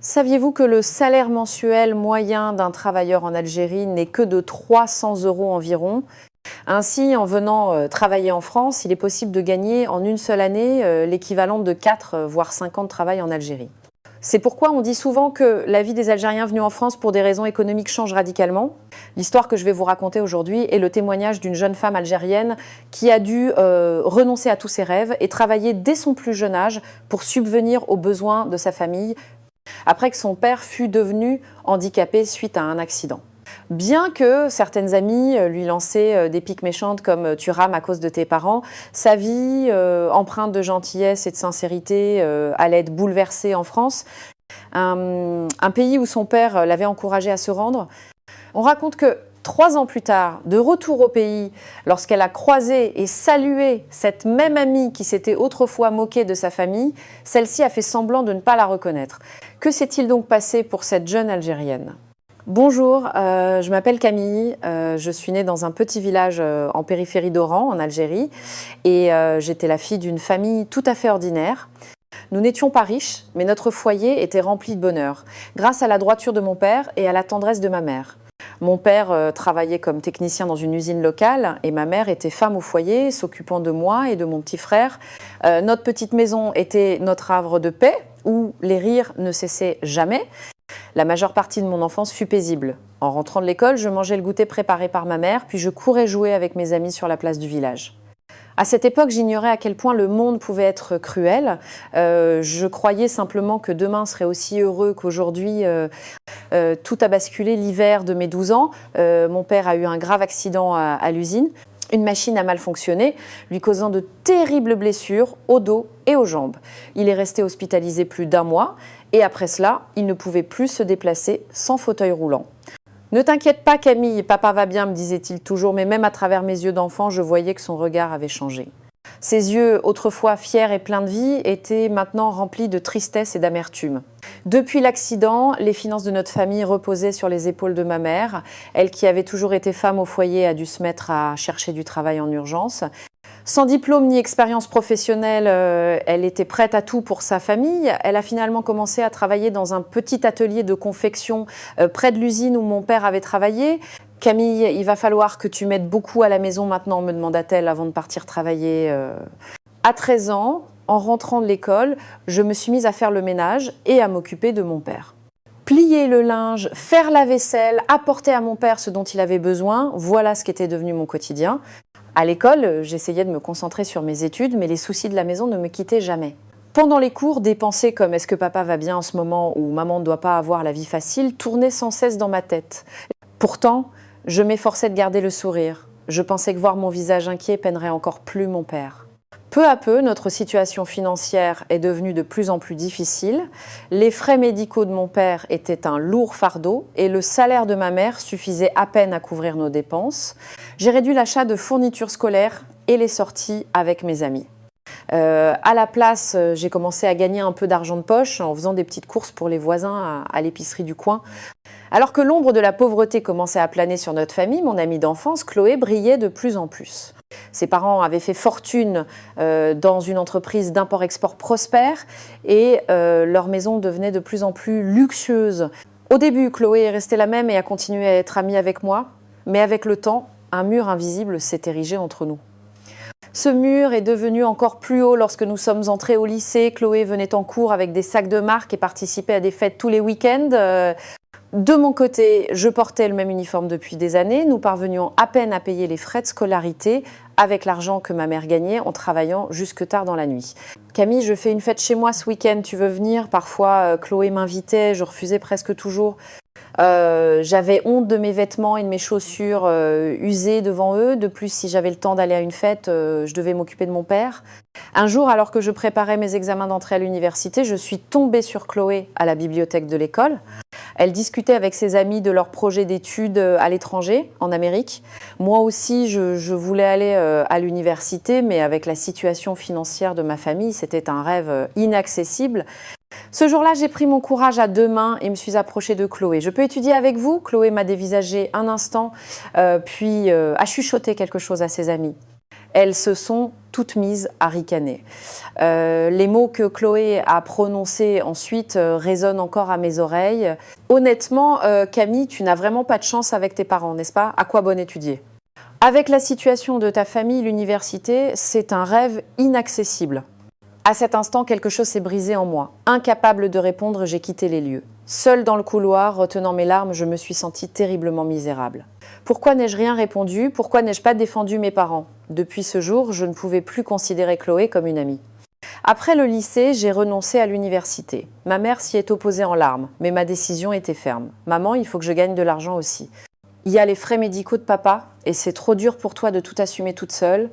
Saviez-vous que le salaire mensuel moyen d'un travailleur en Algérie n'est que de 300 € environ? Ainsi, en venant travailler en France, il est possible de gagner en une seule année l'équivalent de 4 voire 5 ans de travail en Algérie. C'est pourquoi on dit souvent que la vie des Algériens venus en France pour des raisons économiques change radicalement. L'histoire que je vais vous raconter aujourd'hui est le témoignage d'une jeune femme algérienne qui a dû renoncer à tous ses rêves et travailler dès son plus jeune âge pour subvenir aux besoins de sa famille, après que son père fût devenu handicapé suite à un accident. Bien que certaines amies lui lançaient des piques méchantes comme « tu rames à cause de tes parents », sa vie, empreinte de gentillesse et de sincérité, allait être bouleversée en France, un pays où son père l'avait encouragée à se rendre. On raconte que 3 ans plus tard, de retour au pays, lorsqu'elle a croisé et salué cette même amie qui s'était autrefois moquée de sa famille, celle-ci a fait semblant de ne pas la reconnaître. Que s'est-il donc passé pour cette jeune Algérienne ? Bonjour, je m'appelle Camille, je suis née dans un petit village en périphérie d'Oran, en Algérie, et j'étais la fille d'une famille tout à fait ordinaire. Nous n'étions pas riches, mais notre foyer était rempli de bonheur, grâce à la droiture de mon père et à la tendresse de ma mère. Mon père travaillait comme technicien dans une usine locale et ma mère était femme au foyer, s'occupant de moi et de mon petit frère. Notre petite maison était notre havre de paix, où les rires ne cessaient jamais. La majeure partie de mon enfance fut paisible. En rentrant de l'école, je mangeais le goûter préparé par ma mère, puis je courais jouer avec mes amis sur la place du village. À cette époque, j'ignorais à quel point le monde pouvait être cruel. Je croyais simplement que demain serait aussi heureux qu'aujourd'hui. Tout a basculé l'hiver de mes 12 ans. Mon père a eu un grave accident à l'usine. Une machine a mal fonctionné, lui causant de terribles blessures au dos et aux jambes. Il est resté hospitalisé plus d'1 mois et après cela, il ne pouvait plus se déplacer sans fauteuil roulant. « Ne t'inquiète pas Camille, papa va bien », me disait-il toujours, mais même à travers mes yeux d'enfant, je voyais que son regard avait changé. Ses yeux, autrefois fiers et pleins de vie, étaient maintenant remplis de tristesse et d'amertume. Depuis l'accident, les finances de notre famille reposaient sur les épaules de ma mère. Elle, qui avait toujours été femme au foyer, a dû se mettre à chercher du travail en urgence. Sans diplôme ni expérience professionnelle, elle était prête à tout pour sa famille. Elle a finalement commencé à travailler dans un petit atelier de confection près de l'usine où mon père avait travaillé. « Camille, il va falloir que tu m'aides beaucoup à la maison maintenant », me demanda-t-elle avant de partir travailler. À 13 ans, en rentrant de l'école, je me suis mise à faire le ménage et à m'occuper de mon père. Plier le linge, faire la vaisselle, apporter à mon père ce dont il avait besoin, voilà ce qu'était devenu mon quotidien. À l'école, j'essayais de me concentrer sur mes études, mais les soucis de la maison ne me quittaient jamais. Pendant les cours, des pensées comme « est-ce que papa va bien en ce moment » ou « maman ne doit pas avoir la vie facile » tournaient sans cesse dans ma tête. Pourtant, je m'efforçais de garder le sourire. Je pensais que voir mon visage inquiet peinerait encore plus mon père. Peu à peu, notre situation financière est devenue de plus en plus difficile. Les frais médicaux de mon père étaient un lourd fardeau et le salaire de ma mère suffisait à peine à couvrir nos dépenses. J'ai réduit l'achat de fournitures scolaires et les sorties avec mes amis. À la place, j'ai commencé à gagner un peu d'argent de poche en faisant des petites courses pour les voisins à l'épicerie du coin. Alors que l'ombre de la pauvreté commençait à planer sur notre famille, mon amie d'enfance, Chloé, brillait de plus en plus. Ses parents avaient fait fortune dans une entreprise d'import-export prospère et leur maison devenait de plus en plus luxueuse. Au début, Chloé est restée la même et a continué à être amie avec moi, mais avec le temps, un mur invisible s'est érigé entre nous. Ce mur est devenu encore plus haut lorsque nous sommes entrés au lycée. Chloé venait en cours avec des sacs de marque et participait à des fêtes tous les week-ends. De mon côté, je portais le même uniforme depuis des années. Nous parvenions à peine à payer les frais de scolarité avec l'argent que ma mère gagnait en travaillant jusque tard dans la nuit. « Camille, je fais une fête chez moi ce week-end, tu veux venir ?» Parfois, Chloé m'invitait, je refusais presque toujours. J'avais honte de mes vêtements et de mes chaussures usées devant eux. De plus, si j'avais le temps d'aller à une fête, je devais m'occuper de mon père. Un jour, alors que je préparais mes examens d'entrée à l'université, je suis tombée sur Chloé à la bibliothèque de l'école. Elle discutait avec ses amis de leurs projets d'études à l'étranger, en Amérique. Moi aussi, je voulais aller à l'université, mais avec la situation financière de ma famille, c'était un rêve inaccessible. Ce jour-là, j'ai pris mon courage à 2 mains et me suis approchée de Chloé. « Je peux étudier avec vous ?» Chloé m'a dévisagé un instant, puis a chuchoté quelque chose à ses amis. Elles se sont toute mise à ricaner. Les mots que Chloé a prononcés ensuite résonnent encore à mes oreilles. Honnêtement, Camille, tu n'as vraiment pas de chance avec tes parents, n'est-ce pas? À quoi bon étudier? Avec la situation de ta famille, l'université, c'est un rêve inaccessible. À cet instant, quelque chose s'est brisé en moi. Incapable de répondre, j'ai quitté les lieux. Seule dans le couloir, retenant mes larmes, je me suis sentie terriblement misérable. Pourquoi n'ai-je rien répondu? Pourquoi n'ai-je pas défendu mes parents? Depuis ce jour, je ne pouvais plus considérer Chloé comme une amie. Après le lycée, j'ai renoncé à l'université. Ma mère s'y est opposée en larmes, mais ma décision était ferme. Maman, il faut que je gagne de l'argent aussi. Il y a les frais médicaux de papa et c'est trop dur pour toi de tout assumer toute seule.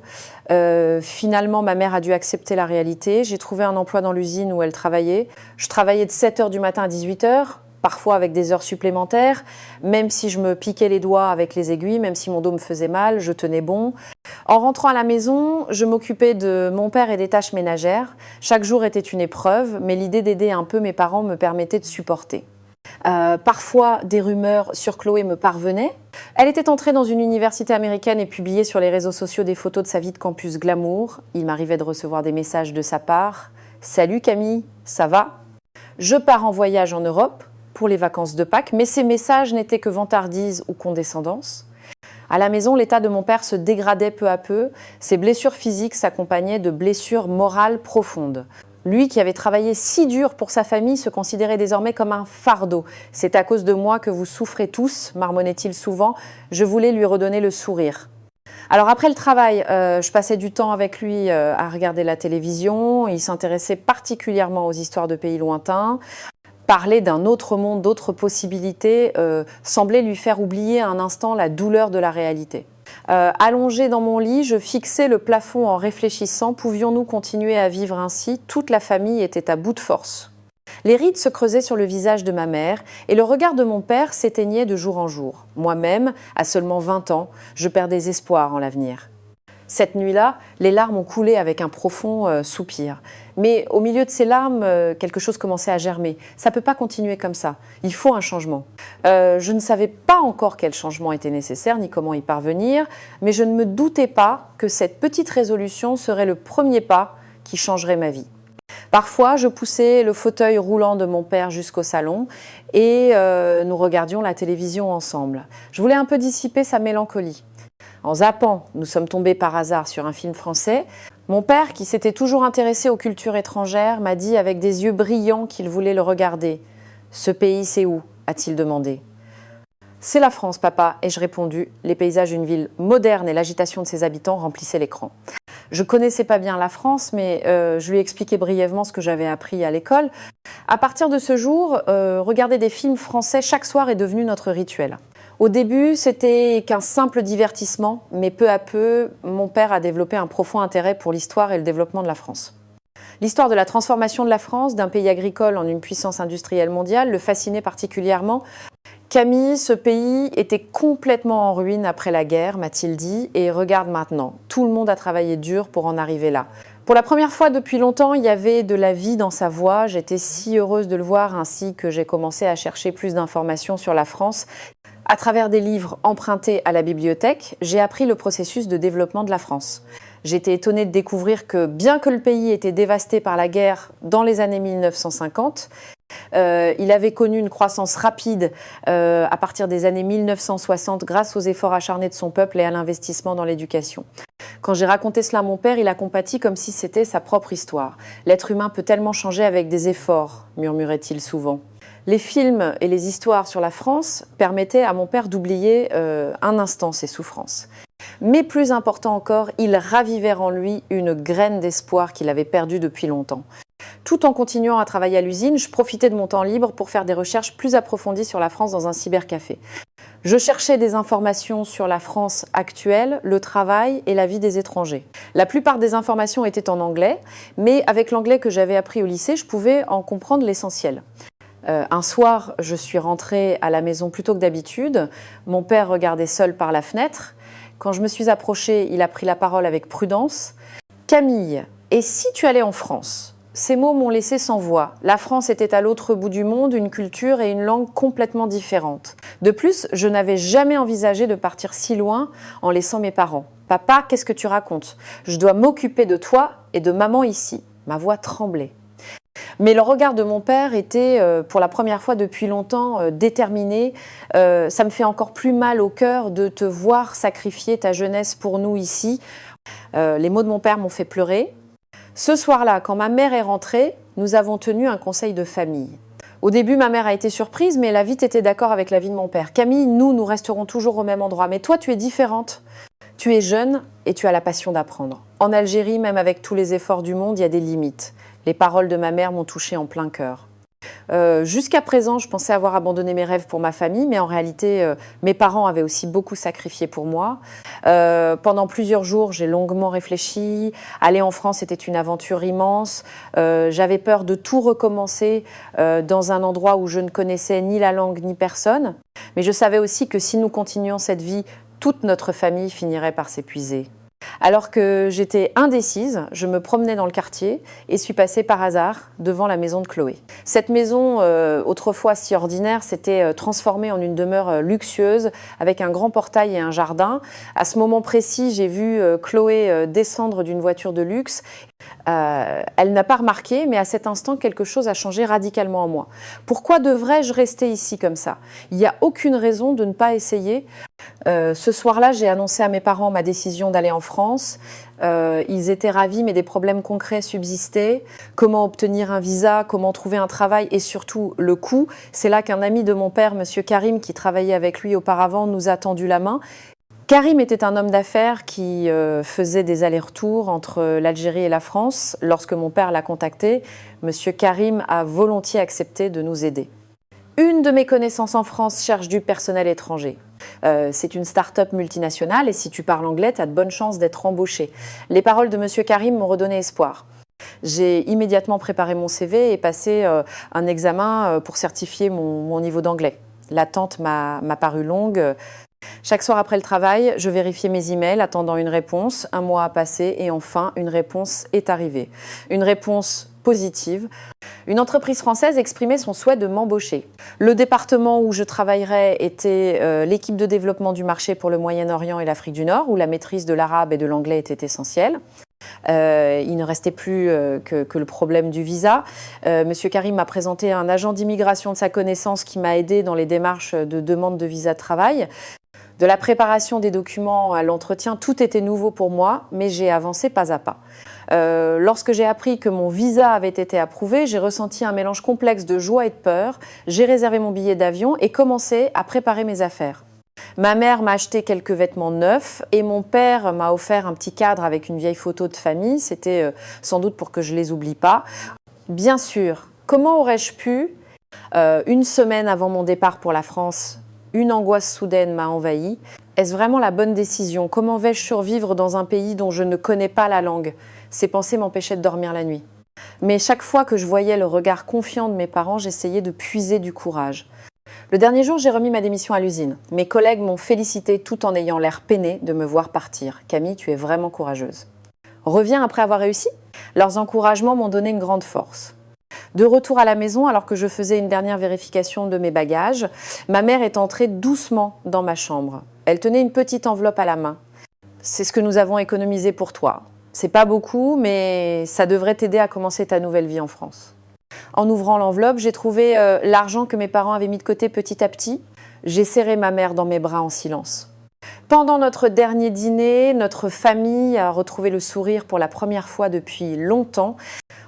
Finalement, ma mère a dû accepter la réalité. J'ai trouvé un emploi dans l'usine où elle travaillait. Je travaillais de 7h du matin à 18h, parfois avec des heures supplémentaires. Même si je me piquais les doigts avec les aiguilles, même si mon dos me faisait mal, je tenais bon. En rentrant à la maison, je m'occupais de mon père et des tâches ménagères. Chaque jour était une épreuve, mais l'idée d'aider un peu mes parents me permettait de supporter. Parfois, des rumeurs sur Chloé me parvenaient. Elle était entrée dans une université américaine et publiait sur les réseaux sociaux des photos de sa vie de campus glamour. Il m'arrivait de recevoir des messages de sa part. « Salut Camille, ça va ?» Je pars en voyage en Europe pour les vacances de Pâques, mais ces messages n'étaient que vantardise ou condescendance. À la maison, l'état de mon père se dégradait peu à peu. Ses blessures physiques s'accompagnaient de blessures morales profondes. Lui qui avait travaillé si dur pour sa famille se considérait désormais comme un fardeau. « C'est à cause de moi que vous souffrez tous », marmonnait-il souvent. Je voulais lui redonner le sourire. Alors après le travail, je passais du temps avec lui à regarder la télévision. Il s'intéressait particulièrement aux histoires de pays lointains. Parler d'un autre monde, d'autres possibilités, semblait lui faire oublier un instant la douleur de la réalité. Allongée dans mon lit, je fixais le plafond en réfléchissant. Pouvions-nous continuer à vivre ainsi? Toute la famille était à bout de force. Les rides se creusaient sur le visage de ma mère et le regard de mon père s'éteignait de jour en jour. Moi-même, à seulement 20 ans, je perdais espoir en l'avenir. Cette nuit-là, les larmes ont coulé avec un profond soupir. Mais au milieu de ces larmes, quelque chose commençait à germer. Ça ne peut pas continuer comme ça. Il faut un changement. Je ne savais pas encore quel changement était nécessaire ni comment y parvenir, mais je ne me doutais pas que cette petite résolution serait le premier pas qui changerait ma vie. Parfois, je poussais le fauteuil roulant de mon père jusqu'au salon et nous regardions la télévision ensemble. Je voulais un peu dissiper sa mélancolie. En zappant, nous sommes tombés par hasard sur un film français. Mon père, qui s'était toujours intéressé aux cultures étrangères, m'a dit avec des yeux brillants qu'il voulait le regarder. « Ce pays, c'est où ?» a-t-il demandé. « C'est la France, papa », ai-je répondu. Les paysages d'une ville moderne et l'agitation de ses habitants remplissaient l'écran. Je connaissais pas bien la France, mais je lui ai expliqué brièvement ce que j'avais appris à l'école. À partir de ce jour, regarder des films français chaque soir est devenu notre rituel. Au début, c'était qu'un simple divertissement, mais peu à peu, mon père a développé un profond intérêt pour l'histoire et le développement de la France. L'histoire de la transformation de la France, d'un pays agricole en une puissance industrielle mondiale, le fascinait particulièrement. Camille, ce pays était complètement en ruine après la guerre, m'a-t-il dit, et regarde maintenant, tout le monde a travaillé dur pour en arriver là. Pour la première fois depuis longtemps, il y avait de la vie dans sa voix. J'étais si heureuse de le voir, ainsi que j'ai commencé à chercher plus d'informations sur la France. À travers des livres empruntés à la bibliothèque, j'ai appris le processus de développement de la France. J'étais étonnée de découvrir que, bien que le pays était dévasté par la guerre dans les années 1950, il avait connu une croissance rapide à partir des années 1960 grâce aux efforts acharnés de son peuple et à l'investissement dans l'éducation. Quand j'ai raconté cela à mon père, il a compati comme si c'était sa propre histoire. « L'être humain peut tellement changer avec des efforts », murmurait-il souvent. Les films et les histoires sur la France permettaient à mon père d'oublier un instant ses souffrances. Mais plus important encore, ils ravivèrent en lui une graine d'espoir qu'il avait perdue depuis longtemps. Tout en continuant à travailler à l'usine, je profitais de mon temps libre pour faire des recherches plus approfondies sur la France dans un cybercafé. Je cherchais des informations sur la France actuelle, le travail et la vie des étrangers. La plupart des informations étaient en anglais, mais avec l'anglais que j'avais appris au lycée, je pouvais en comprendre l'essentiel. Un soir, je suis rentrée à la maison plus tôt que d'habitude. Mon père regardait seul par la fenêtre. Quand je me suis approchée, il a pris la parole avec prudence. « Camille, et si tu allais en France ?» Ces mots m'ont laissé sans voix. La France était à l'autre bout du monde, une culture et une langue complètement différentes. De plus, je n'avais jamais envisagé de partir si loin en laissant mes parents. Papa, qu'est-ce que tu racontes? Je dois m'occuper de toi et de maman ici. » Ma voix tremblait. Mais le regard de mon père était, pour la première fois depuis longtemps, déterminé. Ça me fait encore plus mal au cœur de te voir sacrifier ta jeunesse pour nous ici. Les mots de mon père m'ont fait pleurer. Ce soir-là, quand ma mère est rentrée, nous avons tenu un conseil de famille. Au début, ma mère a été surprise, mais elle a vite été d'accord avec l'avis de mon père. « Camille, nous resterons toujours au même endroit. Mais toi, tu es différente. Tu es jeune et tu as la passion d'apprendre. En Algérie, même avec tous les efforts du monde, il y a des limites. » Les paroles de ma mère m'ont touchée en plein cœur. Jusqu'à présent, je pensais avoir abandonné mes rêves pour ma famille, mais en réalité, mes parents avaient aussi beaucoup sacrifié pour moi. Pendant plusieurs jours, j'ai longuement réfléchi. Aller en France était une aventure immense. J'avais peur de tout recommencer dans un endroit où je ne connaissais ni la langue ni personne. Mais je savais aussi que si nous continuions cette vie, toute notre famille finirait par s'épuiser. Alors que j'étais indécise, je me promenais dans le quartier et suis passée par hasard devant la maison de Chloé. Cette maison, autrefois si ordinaire, s'était transformée en une demeure luxueuse avec un grand portail et un jardin. À ce moment précis, j'ai vu Chloé descendre d'une voiture de luxe. Elle n'a pas remarqué, mais à cet instant, quelque chose a changé radicalement en moi. Pourquoi devrais-je rester ici comme ça? Il n'y a aucune raison de ne pas essayer. Ce soir-là, j'ai annoncé à mes parents ma décision d'aller en France. Ils étaient ravis, mais des problèmes concrets subsistaient. Comment obtenir un visa, comment trouver un travail et surtout le coût. C'est là qu'un ami de mon père, Monsieur Karim, qui travaillait avec lui auparavant, nous a tendu la main. Karim était un homme d'affaires qui faisait des allers-retours entre l'Algérie et la France. Lorsque mon père l'a contacté, Monsieur Karim a volontiers accepté de nous aider. Une de mes connaissances en France cherche du personnel étranger. C'est une start-up multinationale et si tu parles anglais, tu as de bonnes chances d'être embauché. Les paroles de Monsieur Karim m'ont redonné espoir. J'ai immédiatement préparé mon CV et passé un examen pour certifier mon niveau d'anglais. L'attente m'a paru longue. Chaque soir après le travail, je vérifiais mes emails attendant une réponse. Un mois a passé et enfin, une réponse est arrivée. Une réponse positive. Une entreprise française exprimait son souhait de m'embaucher. Le département où je travaillerais était l'équipe de développement du marché pour le Moyen-Orient et l'Afrique du Nord, où la maîtrise de l'arabe et de l'anglais était essentielle. Il ne restait plus que le problème du visa. Monsieur Karim m'a présenté un agent d'immigration de sa connaissance qui m'a aidé dans les démarches de demande de visa de travail. De la préparation des documents à l'entretien, tout était nouveau pour moi, mais j'ai avancé pas à pas. Lorsque j'ai appris que mon visa avait été approuvé, j'ai ressenti un mélange complexe de joie et de peur. J'ai réservé mon billet d'avion et commencé à préparer mes affaires. Ma mère m'a acheté quelques vêtements neufs et mon père m'a offert un petit cadre avec une vieille photo de famille. C'était sans doute pour que je ne les oublie pas. Bien sûr, comment aurais-je pu, une semaine avant mon départ pour la France, une angoisse soudaine m'a envahie. Est-ce vraiment la bonne décision? Comment vais-je survivre dans un pays dont je ne connais pas la langue? Ces pensées m'empêchaient de dormir la nuit. Mais chaque fois que je voyais le regard confiant de mes parents, j'essayais de puiser du courage. Le dernier jour, j'ai remis ma démission à l'usine. Mes collègues m'ont félicité tout en ayant l'air peiné de me voir partir. Camille, tu es vraiment courageuse. Reviens après avoir réussi? Leurs encouragements m'ont donné une grande force. De retour à la maison, alors que je faisais une dernière vérification de mes bagages, ma mère est entrée doucement dans ma chambre. Elle tenait une petite enveloppe à la main. C'est ce que nous avons économisé pour toi. C'est pas beaucoup, mais ça devrait t'aider à commencer ta nouvelle vie en France. En ouvrant l'enveloppe, j'ai trouvé l'argent que mes parents avaient mis de côté petit à petit. J'ai serré ma mère dans mes bras en silence. Pendant notre dernier dîner, notre famille a retrouvé le sourire pour la première fois depuis longtemps.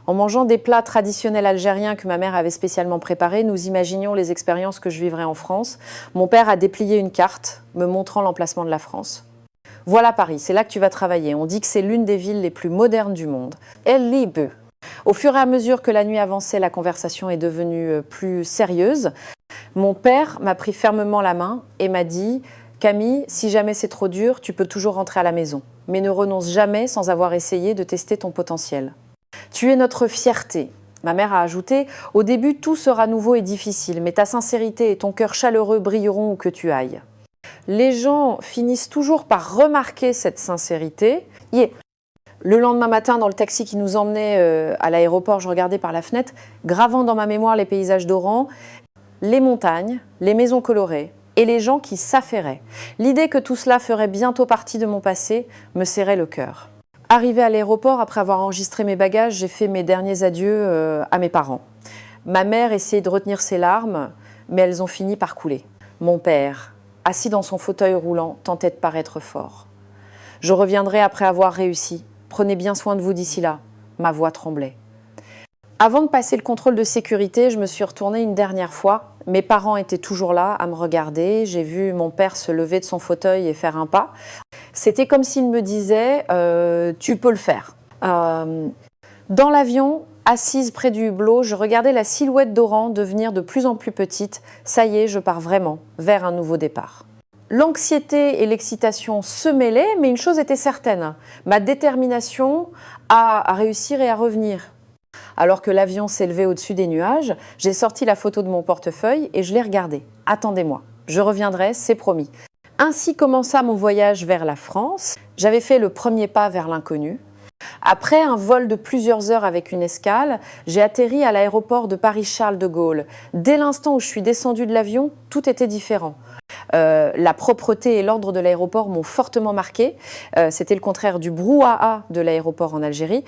En mangeant des plats traditionnels algériens que ma mère avait spécialement préparés, nous imaginions les expériences que je vivrais en France. Mon père a déplié une carte, me montrant l'emplacement de la France. Voilà Paris, c'est là que tu vas travailler. On dit que c'est l'une des villes les plus modernes du monde. Elle libre. Au fur et à mesure que la nuit avançait, la conversation est devenue plus sérieuse. Mon père m'a pris fermement la main et m'a dit « Camille, si jamais c'est trop dur, tu peux toujours rentrer à la maison. Mais ne renonce jamais sans avoir essayé de tester ton potentiel. Tu es notre fierté. » Ma mère a ajouté « Au début, tout sera nouveau et difficile, mais ta sincérité et ton cœur chaleureux brilleront où que tu ailles. » Les gens finissent toujours par remarquer cette sincérité. Le lendemain matin, dans le taxi qui nous emmenait à l'aéroport, je regardais par la fenêtre, gravant dans ma mémoire les paysages d'Oran, les montagnes, les maisons colorées, et les gens qui s'affairaient. L'idée que tout cela ferait bientôt partie de mon passé me serrait le cœur. Arrivée à l'aéroport, après avoir enregistré mes bagages, j'ai fait mes derniers adieux à mes parents. Ma mère essayait de retenir ses larmes, mais elles ont fini par couler. Mon père, assis dans son fauteuil roulant, tentait de paraître fort. « Je reviendrai après avoir réussi. Prenez bien soin de vous d'ici là. » Ma voix tremblait. Avant de passer le contrôle de sécurité, je me suis retournée une dernière fois. Mes parents étaient toujours là à me regarder. J'ai vu mon père se lever de son fauteuil et faire un pas. C'était comme s'il me disait « tu peux le faire ». Dans l'avion, assise près du hublot, je regardais la silhouette d'Oran devenir de plus en plus petite. Ça y est, je pars vraiment vers un nouveau départ. L'anxiété et l'excitation se mêlaient, mais une chose était certaine, ma détermination à réussir et à revenir. Alors que l'avion s'élevait au-dessus des nuages, j'ai sorti la photo de mon portefeuille et je l'ai regardée. Attendez-moi, je reviendrai, c'est promis. Ainsi commença mon voyage vers la France. J'avais fait le premier pas vers l'inconnu. Après un vol de plusieurs heures avec une escale, j'ai atterri à l'aéroport de Paris-Charles de Gaulle. Dès l'instant où je suis descendue de l'avion, tout était différent. La propreté et l'ordre de l'aéroport m'ont fortement marqué. C'était le contraire du brouhaha de l'aéroport en Algérie.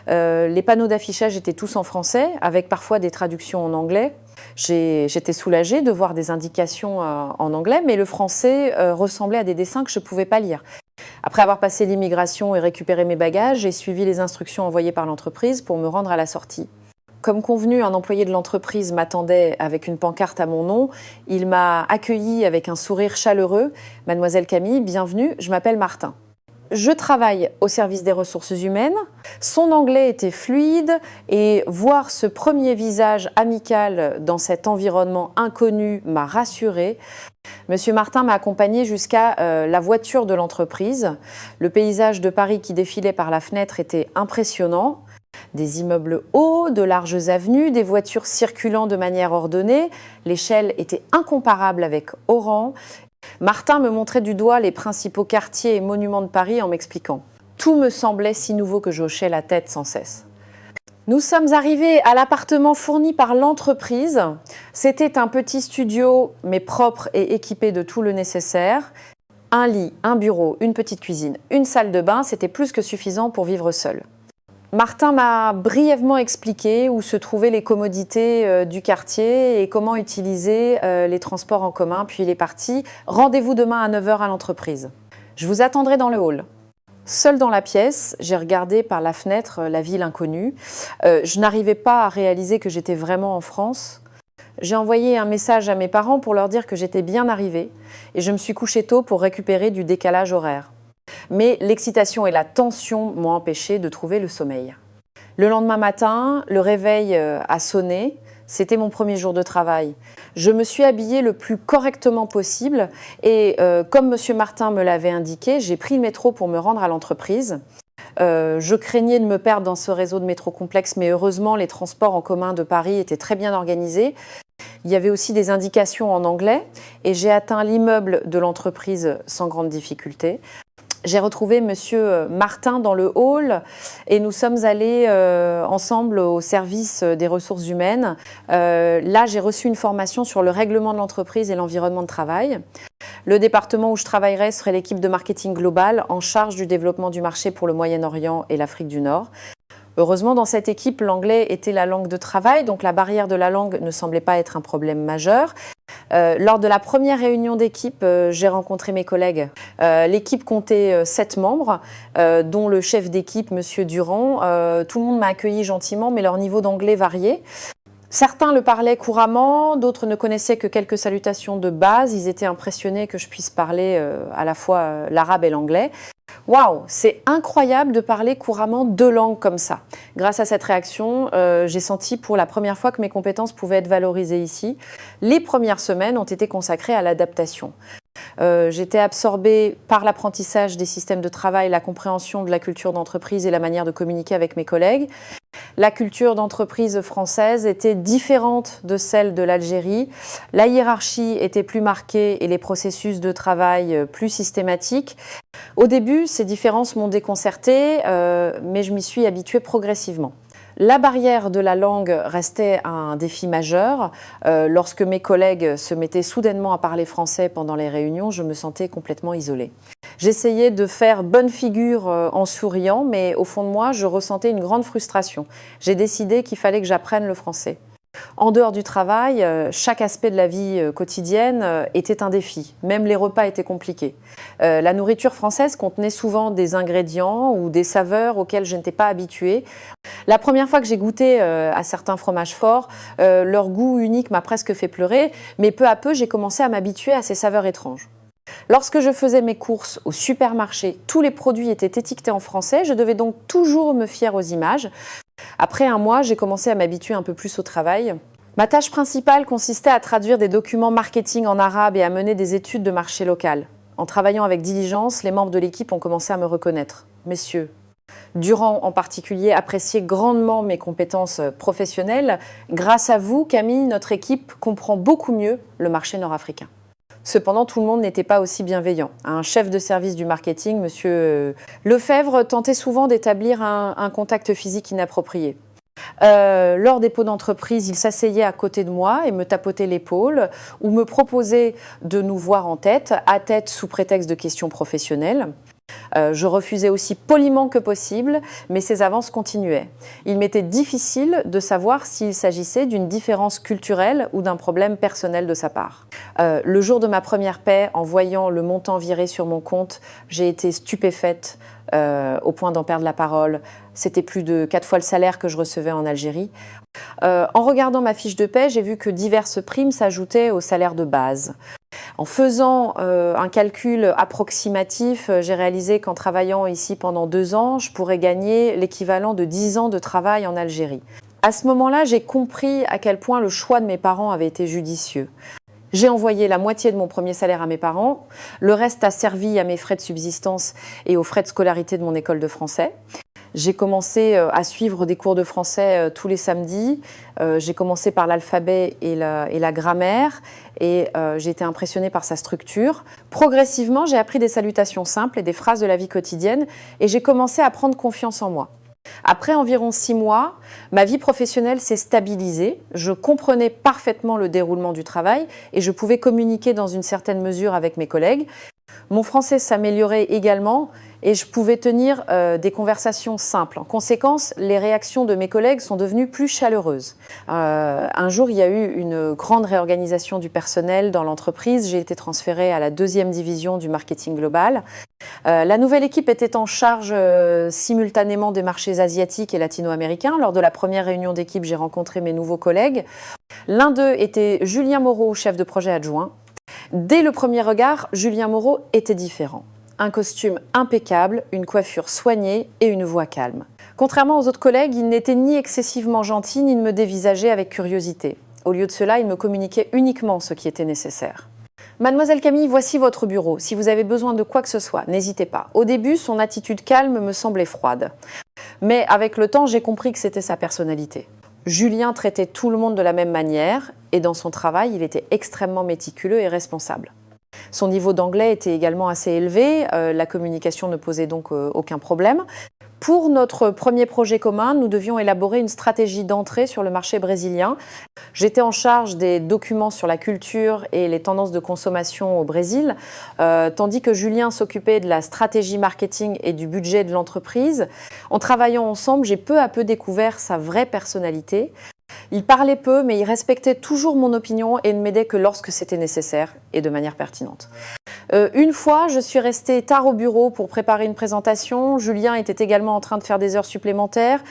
Les panneaux d'affichage étaient tous en français, avec parfois des traductions en anglais. J'étais soulagée de voir des indications en anglais, mais le français ressemblait à des dessins que je ne pouvais pas lire. Après avoir passé l'immigration et récupéré mes bagages, j'ai suivi les instructions envoyées par l'entreprise pour me rendre à la sortie. Comme convenu, un employé de l'entreprise m'attendait avec une pancarte à mon nom. Il m'a accueilli avec un sourire chaleureux. « Mademoiselle Camille, bienvenue, je m'appelle Martin. » Je travaille au service des ressources humaines. Son anglais était fluide et voir ce premier visage amical dans cet environnement inconnu m'a rassurée. Monsieur Martin m'a accompagnée jusqu'à la voiture de l'entreprise. Le paysage de Paris qui défilait par la fenêtre était impressionnant. Des immeubles hauts, de larges avenues, des voitures circulant de manière ordonnée. L'échelle était incomparable avec Oran. Martin me montrait du doigt les principaux quartiers et monuments de Paris en m'expliquant. Tout me semblait si nouveau que j'hochais la tête sans cesse. Nous sommes arrivés à l'appartement fourni par l'entreprise. C'était un petit studio, mais propre et équipé de tout le nécessaire. Un lit, un bureau, une petite cuisine, une salle de bain, c'était plus que suffisant pour vivre seul. Martin m'a brièvement expliqué où se trouvaient les commodités du quartier et comment utiliser les transports en commun, puis il est parti. Rendez-vous demain à 9 h à l'entreprise. Je vous attendrai dans le hall. Seule dans la pièce, j'ai regardé par la fenêtre la ville inconnue. Je n'arrivais pas à réaliser que j'étais vraiment en France. J'ai envoyé un message à mes parents pour leur dire que j'étais bien arrivée et je me suis couchée tôt pour récupérer du décalage horaire. Mais l'excitation et la tension m'ont empêché de trouver le sommeil. Le lendemain matin, le réveil a sonné. C'était mon premier jour de travail. Je me suis habillée le plus correctement possible et comme Monsieur Martin me l'avait indiqué, j'ai pris le métro pour me rendre à l'entreprise. Je craignais de me perdre dans ce réseau de métro complexe, mais heureusement, les transports en commun de Paris étaient très bien organisés. Il y avait aussi des indications en anglais et j'ai atteint l'immeuble de l'entreprise sans grande difficulté. J'ai retrouvé Monsieur Martin dans le hall et nous sommes allés ensemble au service des ressources humaines. Là, j'ai reçu une formation sur le règlement de l'entreprise et l'environnement de travail. Le département où je travaillerai serait l'équipe de marketing global en charge du développement du marché pour le Moyen-Orient et l'Afrique du Nord. Heureusement, dans cette équipe, l'anglais était la langue de travail, donc la barrière de la langue ne semblait pas être un problème majeur. Lors de la première réunion d'équipe, j'ai rencontré mes collègues. L'équipe comptait 7 membres, dont le chef d'équipe, Monsieur Durand. Tout le monde m'a accueilli gentiment, mais leur niveau d'anglais variait. Certains le parlaient couramment, d'autres ne connaissaient que quelques salutations de base. Ils étaient impressionnés que je puisse parler à la fois l'arabe et l'anglais. Waouh, c'est incroyable de parler couramment 2 langues comme ça. Grâce à cette réaction, j'ai senti pour la première fois que mes compétences pouvaient être valorisées ici. Les premières semaines ont été consacrées à l'adaptation. J'étais absorbée par l'apprentissage des systèmes de travail, la compréhension de la culture d'entreprise et la manière de communiquer avec mes collègues. La culture d'entreprise française était différente de celle de l'Algérie. La hiérarchie était plus marquée et les processus de travail plus systématiques. Au début, ces différences m'ont déconcertée, mais je m'y suis habituée progressivement. La barrière de la langue restait un défi majeur. Lorsque mes collègues se mettaient soudainement à parler français pendant les réunions, je me sentais complètement isolée. J'essayais de faire bonne figure en souriant, mais au fond de moi, je ressentais une grande frustration. J'ai décidé qu'il fallait que j'apprenne le français. En dehors du travail, chaque aspect de la vie quotidienne était un défi. Même les repas étaient compliqués. La nourriture française contenait souvent des ingrédients ou des saveurs auxquelles je n'étais pas habituée. La première fois que j'ai goûté à certains fromages forts, leur goût unique m'a presque fait pleurer, mais peu à peu, j'ai commencé à m'habituer à ces saveurs étranges. Lorsque je faisais mes courses au supermarché, tous les produits étaient étiquetés en français, je devais donc toujours me fier aux images. Après un mois, j'ai commencé à m'habituer un peu plus au travail. Ma tâche principale consistait à traduire des documents marketing en arabe et à mener des études de marché local. En travaillant avec diligence, les membres de l'équipe ont commencé à me reconnaître. Messieurs, Durand en particulier appréciait grandement mes compétences professionnelles. Grâce à vous, Camille, notre équipe comprend beaucoup mieux le marché nord-africain. Cependant, tout le monde n'était pas aussi bienveillant. Un chef de service du marketing, M. Lefebvre, tentait souvent d'établir un contact physique inapproprié. Lors des pots d'entreprise, il s'asseyait à côté de moi et me tapotait l'épaule ou me proposait de nous voir à tête sous prétexte de questions professionnelles. Je refusais aussi poliment que possible, mais ces avances continuaient. Il m'était difficile de savoir s'il s'agissait d'une différence culturelle ou d'un problème personnel de sa part. Le jour de ma première paie, en voyant le montant viré sur mon compte, j'ai été stupéfaite au point d'en perdre la parole. C'était plus de 4 fois le salaire que je recevais en Algérie. En regardant ma fiche de paie, j'ai vu que diverses primes s'ajoutaient au salaire de base. En faisant un calcul approximatif, j'ai réalisé qu'en travaillant ici pendant 2 ans, je pourrais gagner l'équivalent de 10 ans de travail en Algérie. À ce moment-là, j'ai compris à quel point le choix de mes parents avait été judicieux. J'ai envoyé la moitié de mon premier salaire à mes parents. Le reste a servi à mes frais de subsistance et aux frais de scolarité de mon école de français. J'ai commencé à suivre des cours de français tous les samedis. J'ai commencé par l'alphabet et la grammaire et j'ai été impressionnée par sa structure. Progressivement, j'ai appris des salutations simples et des phrases de la vie quotidienne et j'ai commencé à prendre confiance en moi. Après environ 6 mois, ma vie professionnelle s'est stabilisée. Je comprenais parfaitement le déroulement du travail et je pouvais communiquer dans une certaine mesure avec mes collègues. Mon français s'améliorait également et je pouvais tenir des conversations simples. En conséquence, les réactions de mes collègues sont devenues plus chaleureuses. Un jour, il y a eu une grande réorganisation du personnel dans l'entreprise. J'ai été transférée à la 2e division du marketing global. La nouvelle équipe était en charge simultanément des marchés asiatiques et latino-américains. Lors de la première réunion d'équipe, j'ai rencontré mes nouveaux collègues. L'un d'eux était Julien Moreau, chef de projet adjoint. Dès le premier regard, Julien Moreau était différent. Un costume impeccable, une coiffure soignée et une voix calme. Contrairement aux autres collègues, il n'était ni excessivement gentil ni ne me dévisageait avec curiosité. Au lieu de cela, il me communiquait uniquement ce qui était nécessaire. Mademoiselle Camille, voici votre bureau. Si vous avez besoin de quoi que ce soit, n'hésitez pas. Au début, son attitude calme me semblait froide. Mais avec le temps, j'ai compris que c'était sa personnalité. Julien traitait tout le monde de la même manière et dans son travail, il était extrêmement méticuleux et responsable. Son niveau d'anglais était également assez élevé, la communication ne posait donc aucun problème. Pour notre premier projet commun, nous devions élaborer une stratégie d'entrée sur le marché brésilien. J'étais en charge des documents sur la culture et les tendances de consommation au Brésil, tandis que Julien s'occupait de la stratégie marketing et du budget de l'entreprise. En travaillant ensemble, j'ai peu à peu découvert sa vraie personnalité. Il parlait peu, mais il respectait toujours mon opinion et ne m'aidait que lorsque c'était nécessaire et de manière pertinente. Une fois, je suis restée tard au bureau pour préparer une présentation. Julien était également en train de faire des heures supplémentaires.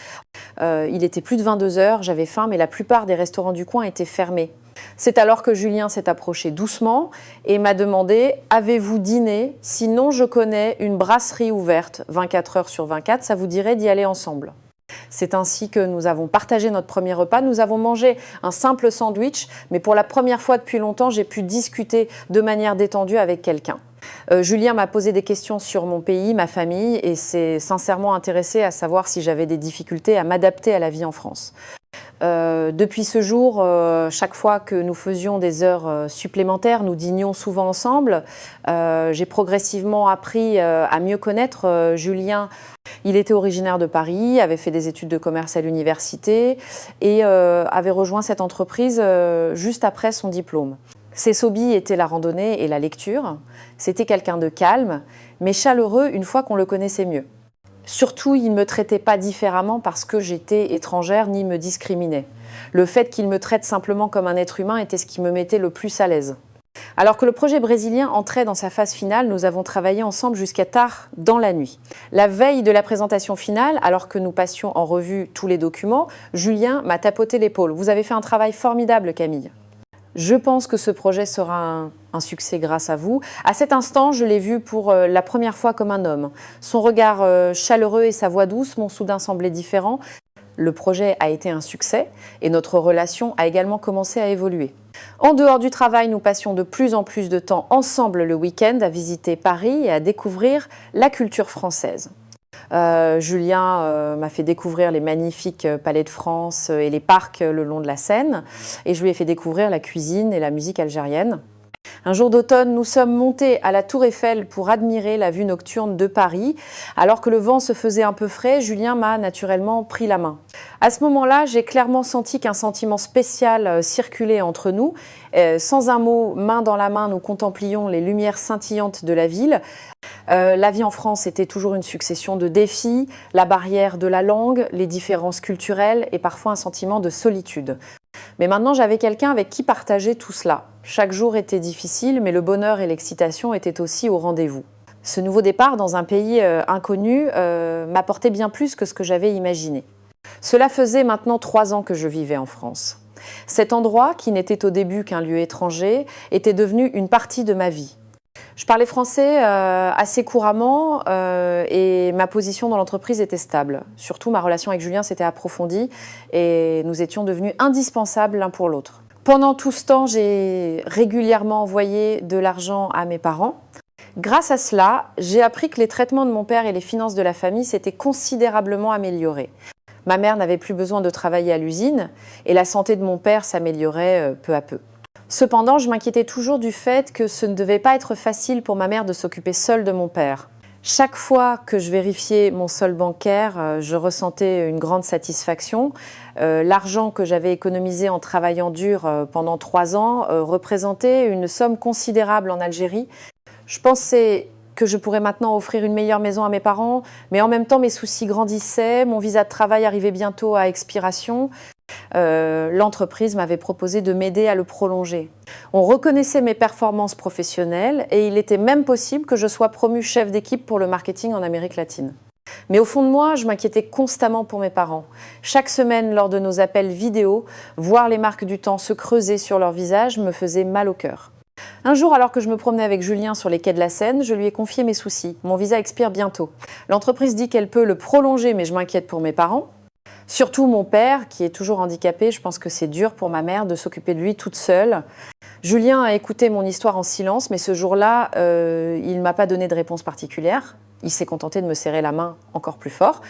Il était plus de 22 heures, j'avais faim, mais la plupart des restaurants du coin étaient fermés. C'est alors que Julien s'est approché doucement et m'a demandé « Avez-vous dîné? Sinon, je connais une brasserie ouverte 24 heures sur 24, ça vous dirait d'y aller ensemble ?» C'est ainsi que nous avons partagé notre premier repas. Nous avons mangé un simple sandwich, mais pour la première fois depuis longtemps, j'ai pu discuter de manière détendue avec quelqu'un. Julien m'a posé des questions sur mon pays, ma famille, et s'est sincèrement intéressé à savoir si j'avais des difficultés à m'adapter à la vie en France. Depuis ce jour, chaque fois que nous faisions des heures supplémentaires, nous dînions souvent ensemble. J'ai progressivement appris à mieux connaître Julien. Il était originaire de Paris, avait fait des études de commerce à l'université et avait rejoint cette entreprise juste après son diplôme. Ses hobbies étaient la randonnée et la lecture. C'était quelqu'un de calme, mais chaleureux une fois qu'on le connaissait mieux. Surtout, il ne me traitait pas différemment parce que j'étais étrangère ni me discriminait. Le fait qu'il me traite simplement comme un être humain était ce qui me mettait le plus à l'aise. Alors que le projet brésilien entrait dans sa phase finale, nous avons travaillé ensemble jusqu'à tard dans la nuit. La veille de la présentation finale, alors que nous passions en revue tous les documents, Julien m'a tapoté l'épaule. « Vous avez fait un travail formidable, Camille. Je pense que ce projet sera un succès grâce à vous. » À cet instant, je l'ai vu pour la première fois comme un homme. Son regard chaleureux et sa voix douce m'ont soudain semblé différents. Le projet a été un succès et notre relation a également commencé à évoluer. En dehors du travail, nous passions de plus en plus de temps ensemble le week-end à visiter Paris et à découvrir la culture française. Julien m'a fait découvrir les magnifiques palais de France et les parcs le long de la Seine et je lui ai fait découvrir la cuisine et la musique algérienne. Un jour d'automne, nous sommes montés à la Tour Eiffel pour admirer la vue nocturne de Paris. Alors que le vent se faisait un peu frais, Julien m'a naturellement pris la main. À ce moment-là, j'ai clairement senti qu'un sentiment spécial circulait entre nous. Sans un mot, main dans la main, nous contemplions les lumières scintillantes de la ville. La vie en France était toujours une succession de défis, la barrière de la langue, les différences culturelles et parfois un sentiment de solitude. Mais maintenant, j'avais quelqu'un avec qui partager tout cela. Chaque jour était difficile, mais le bonheur et l'excitation étaient aussi au rendez-vous. Ce nouveau départ dans un pays inconnu m'apportait bien plus que ce que j'avais imaginé. Cela faisait maintenant 3 ans que je vivais en France. Cet endroit, qui n'était au début qu'un lieu étranger, était devenu une partie de ma vie. Je parlais français assez couramment et ma position dans l'entreprise était stable. Surtout, ma relation avec Julien s'était approfondie et nous étions devenus indispensables l'un pour l'autre. Pendant tout ce temps, j'ai régulièrement envoyé de l'argent à mes parents. Grâce à cela, j'ai appris que les traitements de mon père et les finances de la famille s'étaient considérablement améliorés. Ma mère n'avait plus besoin de travailler à l'usine et la santé de mon père s'améliorait peu à peu. Cependant, je m'inquiétais toujours du fait que ce ne devait pas être facile pour ma mère de s'occuper seule de mon père. Chaque fois que je vérifiais mon solde bancaire, je ressentais une grande satisfaction. L'argent que j'avais économisé en travaillant dur pendant 3 ans représentait une somme considérable en Algérie. Je pensais que je pourrais maintenant offrir une meilleure maison à mes parents, mais en même temps mes soucis grandissaient, mon visa de travail arrivait bientôt à expiration. L'entreprise m'avait proposé de m'aider à le prolonger. On reconnaissait mes performances professionnelles et il était même possible que je sois promue chef d'équipe pour le marketing en Amérique latine. Mais au fond de moi, je m'inquiétais constamment pour mes parents. Chaque semaine, lors de nos appels vidéo, voir les marques du temps se creuser sur leur visage me faisait mal au cœur. Un jour, alors que je me promenais avec Julien sur les quais de la Seine, je lui ai confié mes soucis. Mon visa expire bientôt. L'entreprise dit qu'elle peut le prolonger, mais je m'inquiète pour mes parents. Surtout mon père, qui est toujours handicapé, je pense que c'est dur pour ma mère de s'occuper de lui toute seule. Julien a écouté mon histoire en silence, mais ce jour-là, il ne m'a pas donné de réponse particulière. Il s'est contenté de me serrer la main encore plus fort.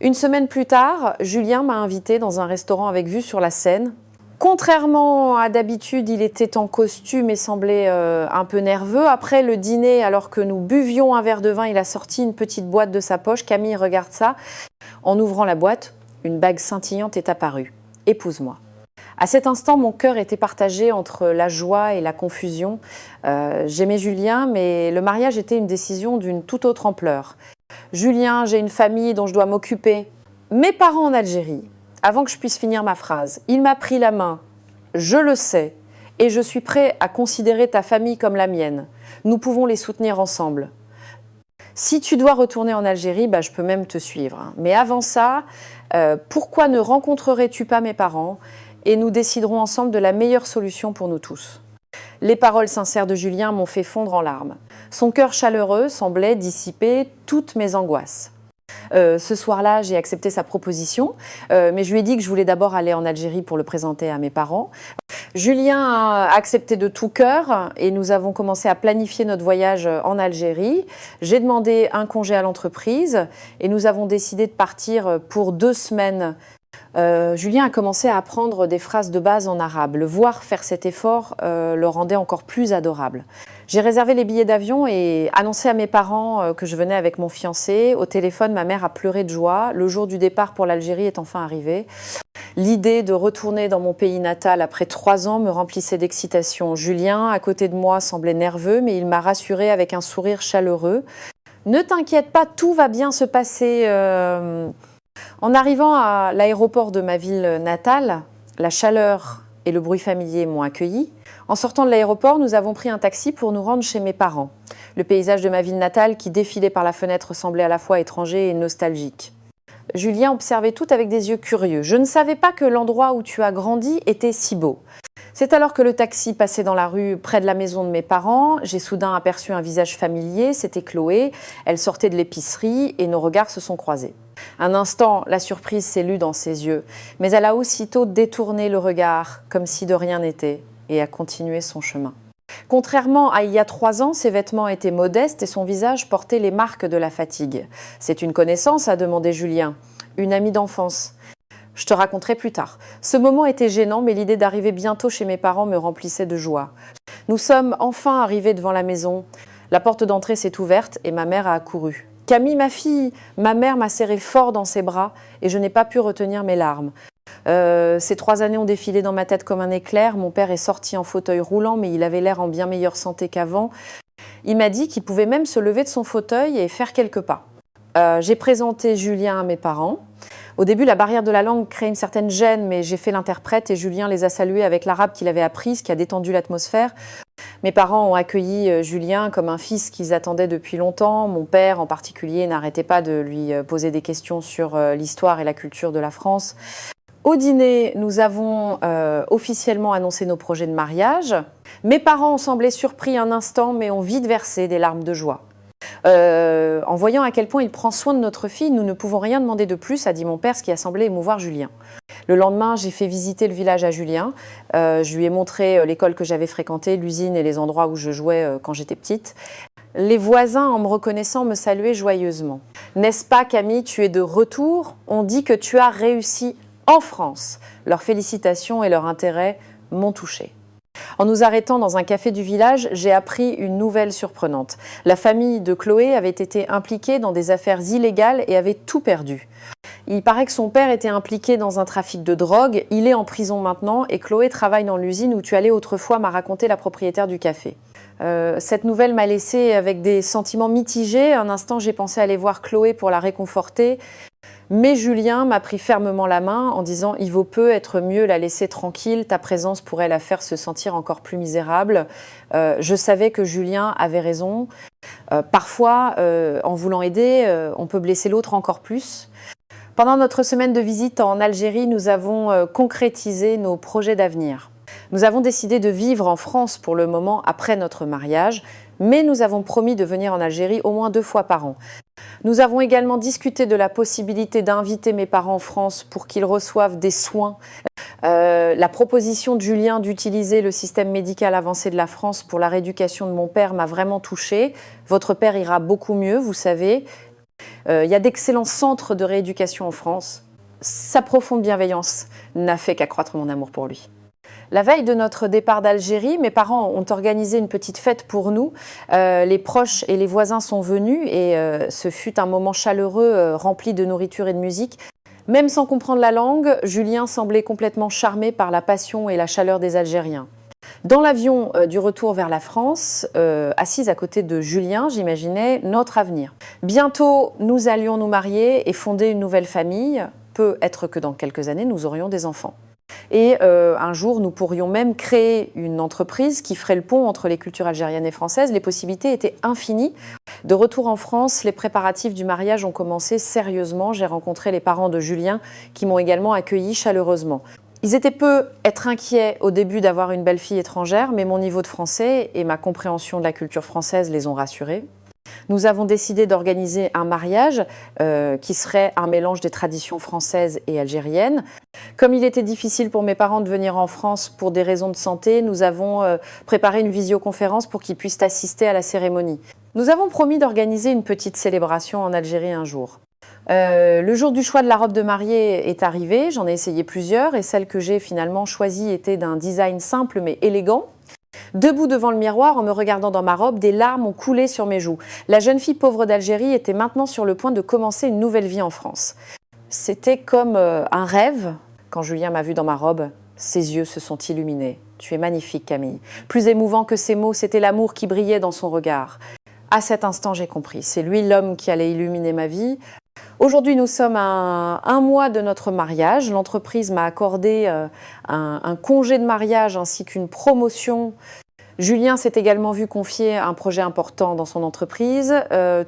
Une semaine plus tard, Julien m'a invité dans un restaurant avec vue sur la Seine. Contrairement à d'habitude, il était en costume et semblait un peu nerveux. Après le dîner, alors que nous buvions un verre de vin, il a sorti une petite boîte de sa poche. Camille, regarde ça. En ouvrant la boîte, une bague scintillante est apparue. « Épouse-moi ». À cet instant, mon cœur était partagé entre la joie et la confusion. J'aimais Julien, mais le mariage était une décision d'une toute autre ampleur. Julien, j'ai une famille dont je dois m'occuper. Mes parents en Algérie. Avant que je puisse finir ma phrase, il m'a pris la main. Je le sais, et je suis prêt à considérer ta famille comme la mienne. Nous pouvons les soutenir ensemble. Si tu dois retourner en Algérie, je peux même te suivre. Mais avant ça, pourquoi ne rencontrerais-tu pas mes parents et nous déciderons ensemble de la meilleure solution pour nous tous. Les paroles sincères de Julien m'ont fait fondre en larmes. Son cœur chaleureux semblait dissiper toutes mes angoisses. Ce soir-là, j'ai accepté sa proposition, mais je lui ai dit que je voulais d'abord aller en Algérie pour le présenter à mes parents. Julien a accepté de tout cœur et nous avons commencé à planifier notre voyage en Algérie. J'ai demandé un congé à l'entreprise et nous avons décidé de partir pour 2 semaines. Julien a commencé à apprendre des phrases de base en arabe. Le voir faire cet effort le rendait encore plus adorable. J'ai réservé les billets d'avion et annoncé à mes parents que je venais avec mon fiancé. Au téléphone, ma mère a pleuré de joie. Le jour du départ pour l'Algérie est enfin arrivé. L'idée de retourner dans mon pays natal après 3 ans me remplissait d'excitation. Julien, à côté de moi, semblait nerveux, mais il m'a rassurée avec un sourire chaleureux. « Ne t'inquiète pas, tout va bien se passer. En arrivant à l'aéroport de ma ville natale, la chaleur et le bruit familier m'ont accueilli. En sortant de l'aéroport, nous avons pris un taxi pour nous rendre chez mes parents. Le paysage de ma ville natale qui défilait par la fenêtre semblait à la fois étranger et nostalgique. Julien observait tout avec des yeux curieux. « Je ne savais pas que l'endroit où tu as grandi était si beau. » C'est alors que le taxi passait dans la rue près de la maison de mes parents. J'ai soudain aperçu un visage familier, c'était Chloé. Elle sortait de l'épicerie et nos regards se sont croisés. Un instant, la surprise s'est lue dans ses yeux, mais elle a aussitôt détourné le regard, comme si de rien n'était, et a continué son chemin. Contrairement à il y a 3 ans, ses vêtements étaient modestes et son visage portait les marques de la fatigue. « C'est une connaissance ?» a demandé Julien. « Une amie d'enfance. » Je te raconterai plus tard. Ce moment était gênant, mais l'idée d'arriver bientôt chez mes parents me remplissait de joie. Nous sommes enfin arrivés devant la maison. La porte d'entrée s'est ouverte et ma mère a accouru. « Camille, ma fille !» Ma mère m'a serré fort dans ses bras et je n'ai pas pu retenir mes larmes. Ces 3 années ont défilé dans ma tête comme un éclair. Mon père est sorti en fauteuil roulant, mais il avait l'air en bien meilleure santé qu'avant. Il m'a dit qu'il pouvait même se lever de son fauteuil et faire quelques pas. J'ai présenté Julien à mes parents. Au début, la barrière de la langue crée une certaine gêne, mais j'ai fait l'interprète et Julien les a salués avec l'arabe qu'il avait appris, ce qui a détendu l'atmosphère. Mes parents ont accueilli Julien comme un fils qu'ils attendaient depuis longtemps. Mon père, en particulier, n'arrêtait pas de lui poser des questions sur l'histoire et la culture de la France. Au dîner, nous avons officiellement annoncé nos projets de mariage. Mes parents ont semblé surpris un instant, mais ont vite versé des larmes de joie. En voyant à quel point il prend soin de notre fille, nous ne pouvons rien demander de plus, a dit mon père, ce qui a semblé émouvoir Julien. Le lendemain, j'ai fait visiter le village à Julien. Je lui ai montré l'école que j'avais fréquentée, l'usine et les endroits où je jouais quand j'étais petite. Les voisins, en me reconnaissant, me saluaient joyeusement. « N'est-ce pas, Camille, tu es de retour? On dit que tu as réussi en France. » Leurs félicitations et leur intérêt m'ont touchée. En nous arrêtant dans un café du village, j'ai appris une nouvelle surprenante. La famille de Chloé avait été impliquée dans des affaires illégales et avait tout perdu. Il paraît que son père était impliqué dans un trafic de drogue. Il est en prison maintenant et Chloé travaille dans l'usine où tu allais autrefois, m'a raconté la propriétaire du café. Cette nouvelle m'a laissée avec des sentiments mitigés. Un instant, j'ai pensé aller voir Chloé pour la réconforter. Mais Julien m'a pris fermement la main en disant « Il vaut peu être mieux la laisser tranquille, ta présence pourrait la faire se sentir encore plus misérable. » Je savais que Julien avait raison. Parfois, en voulant aider, on peut blesser l'autre encore plus. Pendant notre semaine de visite en Algérie, nous avons concrétisé nos projets d'avenir. Nous avons décidé de vivre en France pour le moment après notre mariage, mais nous avons promis de venir en Algérie au moins 2 fois par an. Nous avons également discuté de la possibilité d'inviter mes parents en France pour qu'ils reçoivent des soins. La proposition de Julien d'utiliser le système médical avancé de la France pour la rééducation de mon père m'a vraiment touchée. Votre père ira beaucoup mieux, vous savez. Il y a d'excellents centres de rééducation en France. Sa profonde bienveillance n'a fait qu'accroître mon amour pour lui. La veille de notre départ d'Algérie, mes parents ont organisé une petite fête pour nous. Les proches et les voisins sont venus et ce fut un moment chaleureux, rempli de nourriture et de musique. Même sans comprendre la langue, Julien semblait complètement charmé par la passion et la chaleur des Algériens. Dans l'avion du retour vers la France, assise à côté de Julien, j'imaginais notre avenir. Bientôt, nous allions nous marier et fonder une nouvelle famille. Peut-être que dans quelques années, nous aurions des enfants. Et un jour, nous pourrions même créer une entreprise qui ferait le pont entre les cultures algériennes et françaises. Les possibilités étaient infinies. De retour en France, les préparatifs du mariage ont commencé sérieusement. J'ai rencontré les parents de Julien qui m'ont également accueilli chaleureusement. Ils étaient peu être inquiets au début d'avoir une belle-fille étrangère, mais mon niveau de français et ma compréhension de la culture française les ont rassurés. Nous avons décidé d'organiser un mariage qui serait un mélange des traditions françaises et algériennes. Comme il était difficile pour mes parents de venir en France pour des raisons de santé, nous avons préparé une visioconférence pour qu'ils puissent assister à la cérémonie. Nous avons promis d'organiser une petite célébration en Algérie un jour. Le jour du choix de la robe de mariée est arrivé, j'en ai essayé plusieurs et celle que j'ai finalement choisie était d'un design simple mais élégant. Debout devant le miroir, en me regardant dans ma robe, des larmes ont coulé sur mes joues. La jeune fille pauvre d'Algérie était maintenant sur le point de commencer une nouvelle vie en France. C'était comme un rêve. Quand Julien m'a vue dans ma robe, ses yeux se sont illuminés. « Tu es magnifique, Camille ». Plus émouvant que ces mots, c'était l'amour qui brillait dans son regard. À cet instant, j'ai compris. C'est lui l'homme qui allait illuminer ma vie. Aujourd'hui, nous sommes à un mois de notre mariage. L'entreprise m'a accordé un congé de mariage ainsi qu'une promotion. Julien s'est également vu confier un projet important dans son entreprise.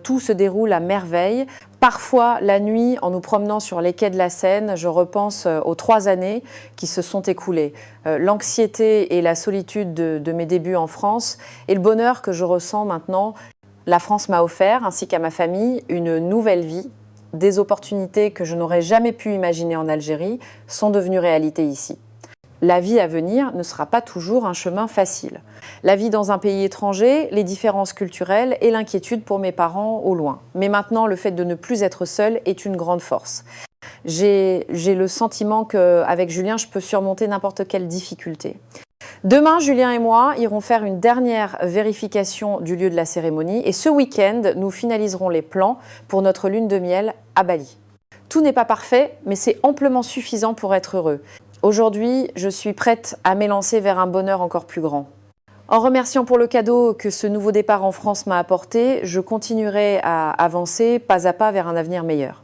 Tout se déroule à merveille. Parfois, la nuit, en nous promenant sur les quais de la Seine, je repense aux 3 années qui se sont écoulées. L'anxiété et la solitude de mes débuts en France et le bonheur que je ressens maintenant. La France m'a offert, ainsi qu'à ma famille, une nouvelle vie. Des opportunités que je n'aurais jamais pu imaginer en Algérie sont devenues réalité ici. La vie à venir ne sera pas toujours un chemin facile. La vie dans un pays étranger, les différences culturelles et l'inquiétude pour mes parents au loin. Mais maintenant, le fait de ne plus être seule est une grande force. J'ai le sentiment qu'avec Julien, je peux surmonter n'importe quelle difficulté. Demain, Julien et moi irons faire une dernière vérification du lieu de la cérémonie et ce week-end, nous finaliserons les plans pour notre lune de miel à Bali. Tout n'est pas parfait, mais c'est amplement suffisant pour être heureux. Aujourd'hui, je suis prête à m'élancer vers un bonheur encore plus grand. En remerciant pour le cadeau que ce nouveau départ en France m'a apporté, je continuerai à avancer pas à pas vers un avenir meilleur.